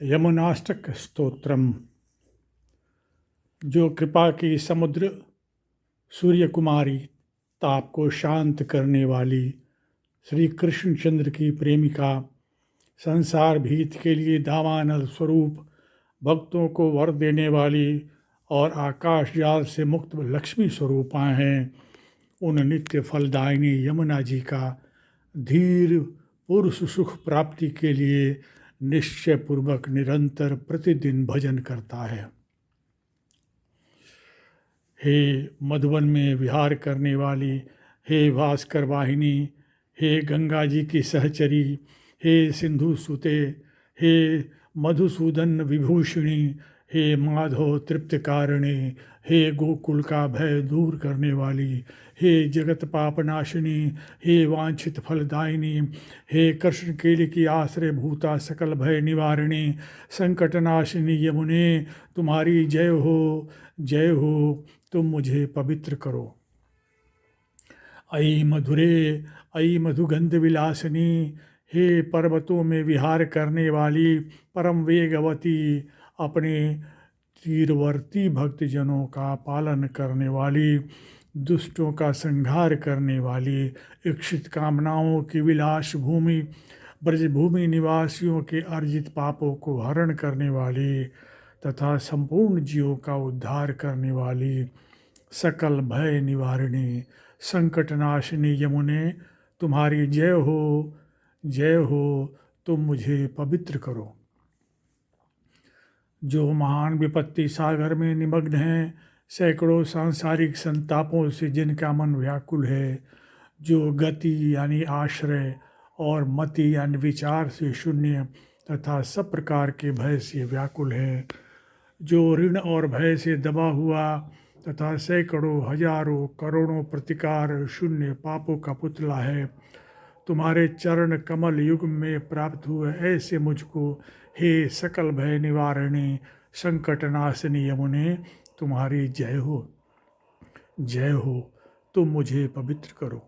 यमुनाष्टक स्तोत्रम। जो कृपा की समुद्र सूर्य कुमारी, ताप को शांत करने वाली, श्री कृष्णचंद्र की प्रेमिका, संसार भीत के लिए दावानल स्वरूप, भक्तों को वर देने वाली और आकाश जाल से मुक्त लक्ष्मी स्वरूपा हैं, उन नित्य फलदायिनी यमुना जी का धीर पुरुष सुख प्राप्ति के लिए निश्चय पूर्वक निरंतर प्रतिदिन भजन करता है। हे मधुवन में विहार करने वाली, हे भास्कर वाहिनी, हे गंगा जी की सहचरी, हे सिंधु सुते, हे मधुसूदन विभूषिणी, हे माधव तृप्तकारिणी, हे गोकुल का भय दूर करने वाली, हे जगत पापनाशिनी, हे वांछित फलदायिनी, हे कृष्ण केली की आश्रय भूता सकल भय निवारिणी, संकटनाशिनी यमुने तुम्हारी जय हो, जय हो, तुम मुझे पवित्र करो। अयि मधुरे, अयि मधुगंध विलासिनी, हे पर्वतों में विहार करने वाली परम वेगवती, अपने तीरवर्ती भक्तजनों का पालन करने वाली, दुष्टों का संहार करने वाली, इच्छित कामनाओं की विलास भूमि, ब्रजभूमि निवासियों के अर्जित पापों को हरण करने वाली तथा संपूर्ण जीवों का उद्धार करने वाली, सकल भय निवारिणी, संकटनाशिनी यमुने तुम्हारी जय हो, जय हो, तुम मुझे पवित्र करो। जो महान विपत्ति सागर में निमग्न हैं, सैकड़ों सांसारिक संतापों से जिनका मन व्याकुल है, जो गति यानी आश्रय और मति यानी विचार से शून्य तथा सब प्रकार के भय से व्याकुल है, जो ऋण और भय से दबा हुआ तथा सैकड़ों हजारों करोड़ों प्रतिकार शून्य पापों का पुतला है, तुम्हारे चरण कमल युग में प्राप्त हुए ऐसे मुझको, हे सकल भय निवारिणी, संकटनाशिनी यमुने तुम्हारी जय हो, जय हो, तुम मुझे पवित्र करो।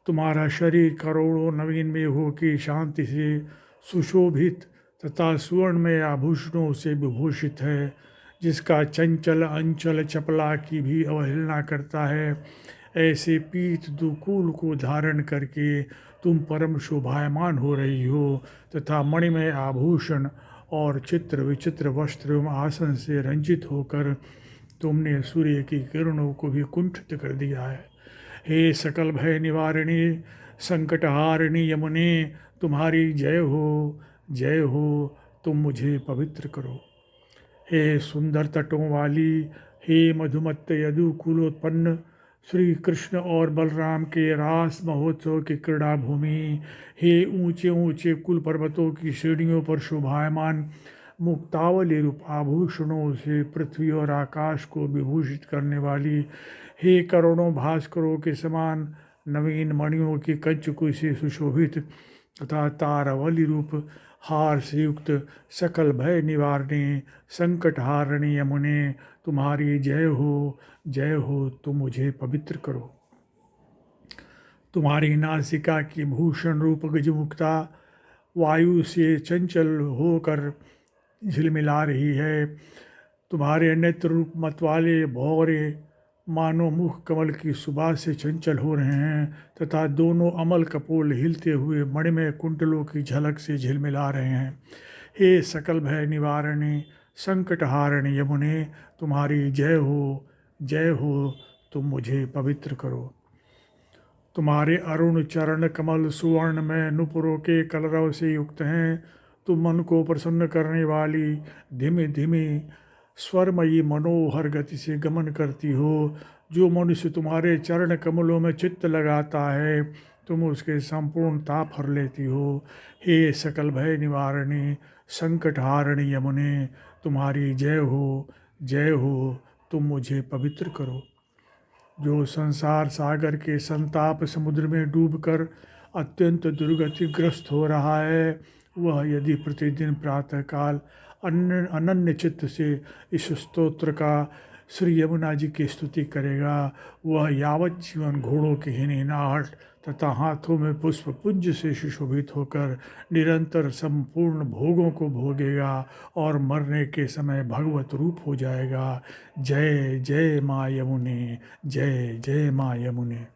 तुम्हारा शरीर करोड़ों नवीन में हो कि शांति से सुशोभित तथा सुवर्णमय आभूषणों से विभूषित है, जिसका चंचल अंचल चपला की भी अवहेलना करता है, ऐसे पीत दुकूल को धारण करके तुम परम शोभायमान हो रही हो तथा मणिमय आभूषण और चित्र विचित्र वस्त्र एवं आसन से रंजित होकर तुमने सूर्य की किरणों को भी कुंठित कर दिया है। हे सकल भय निवारिणी, संकटहारिणी यमुने तुम्हारी जय हो, जय हो, तुम मुझे पवित्र करो। हे सुंदर तटों वाली, हे मधुमत्त यदुकुलोत्पन्न, श्री कृष्ण और बलराम के रास महोत्सव की क्रीड़ा भूमि, हे ऊंचे ऊंचे कुल पर्वतों की श्रेणियों पर शोभायमान मुक्तावली रूप आभूषणों से पृथ्वी और आकाश को विभूषित करने वाली, हे करोड़ों भास्करों के समान नवीन मणियों की कंचुकी से सुशोभित तथा तारावली रूप हार से युक्त सकल भय निवारणी, संकटहारिणी यमुने तुम्हारी जय हो, जय हो, तुम मुझे पवित्र करो। तुम्हारी नासिका की भूषण रूप गजमुक्ता वायु से चंचल होकर झिलमिला रही है, तुम्हारे नेत्र रूप मतवाले भौरे मानो मुख कमल की सुबह से चंचल हो रहे हैं तथा दोनों अमल कपोल हिलते हुए मणिमय कुंडलों की झलक से झिलमिला रहे हैं। हे सकल भय निवारिणी, संकटहारिणी यमुने तुम्हारी जय हो, जय हो, तुम मुझे पवित्र करो। तुम्हारे अरुण चरण कमल सुवर्ण में नुपुरों के कलरव से युक्त हैं, तुम मन को प्रसन्न करने वाली धीमी धीमी स्वरमयी मनोहर गति से गमन करती हो। जो मनुष्य तुम्हारे चरण कमलों में चित्त लगाता है, तुम उसके संपूर्ण ताप हर लेती हो। हे सकल भय निवारिणी, संकटहारिणी यमुने तुम्हारी जय हो, जय हो, तुम मुझे पवित्र करो। जो संसार सागर के संताप समुद्र में डूबकर अत्यंत दुर्गतिग्रस्त हो रहा है, वह यदि प्रतिदिन प्रातःकाल अनन्य चित्त से इस स्तोत्र का श्री यमुना जी की स्तुति करेगा, वह यावत जीवन घोड़ों की हिनहिनाहट तथा हाथों में पुष्प पुंज से सुशोभित होकर निरंतर संपूर्ण भोगों को भोगेगा और मरने के समय भगवत रूप हो जाएगा। जय जय माँ यमुने, जय जय माँ यमुने।